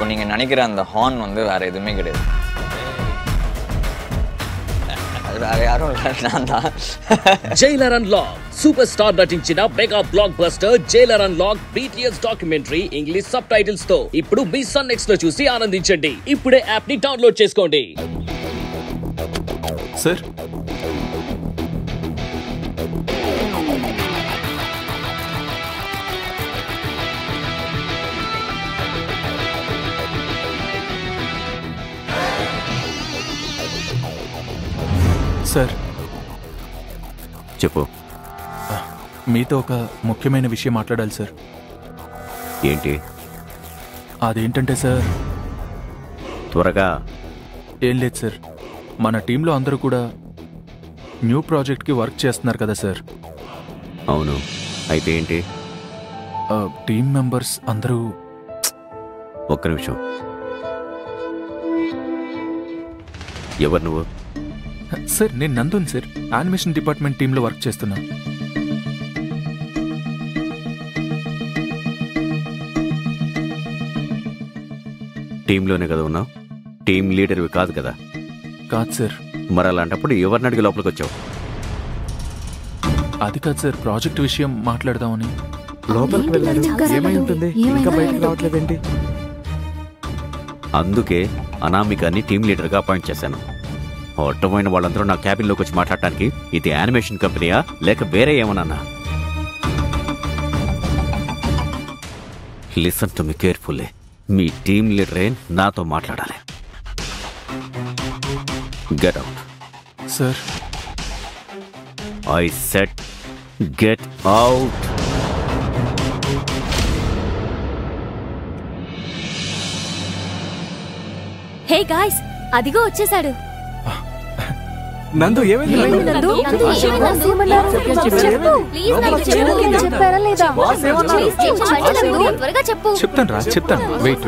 இப்போ நீங்கள் நினைக்கிற அந்த ஹார்ன் வந்து வேறு எதுவுமே கிடையாது. வேற யாரும் இல்லை, நான் தான். జైలర్ అన్లాక్ సూపర్ స్టార్ నటించిన mega block buster Jailer unlock BTS documentary English sub titles తో ఇప్పుడు మీ సన్ నెక్స్ట్ లో చూసి ఆనందించండి. ఇప్పుడే యాప్ ని డౌన్లోడ్ చేసుకోండి. సార్ సార్ చెప్పు. మీతో ఒక ముఖ్యమైన విషయం మాట్లాడాలి సార్. ఏంటి? అదేంటంటే సార్, త్వరగా. ఏం లేదు సార్, మన టీంలో అందరూ కూడా న్యూ ప్రాజెక్ట్కి వర్క్ చేస్తున్నారు కదా సార్. అవును, అయితే ఏంటి? టీం మెంబర్స్ అందరూ. ఒక్క నిమిషం. ఎవరు నువ్వు? సార్ నేను నందున్ సార్, యానిమేషన్ డిపార్ట్మెంట్ టీంలో వర్క్ చేస్తున్నా. టీంలోనే కదా ఉన్నావు? టీం లీడర్వి కాదు కదా? కాదు సార్. మరి అలాంటప్పుడు ఎవరిని అడిగి లోపలికి వచ్చావు? అది కాదు సార్, ప్రాజెక్ట్ విషయం మాట్లాడదామని. లోపలికి వెళ్ళాడు, ఏమై ఉంటుంది, ఇంకా బయటకు రావట్లేదేంటి? అందుకే అనామికాని టీం లీడర్గా అపాయింట్ చేశాను. అడ్డమైన వాళ్ళందరూ నా క్యాబిన్లోకి వచ్చి మాట్లాడటానికి ఇది యానిమేషన్ కంపెనీయా లేక వేరే ఏమన్నా? Listen to me carefully. మీ టీం లీడరే నాతో మాట్లాడాలి. Get out. Sir I said get out. Hey guys, అదిగో వచ్చేసాడు. నందు ఏమైంది? త్వరగా చెప్పు. చెప్తాను రా, చెప్తాను. వెయిట్.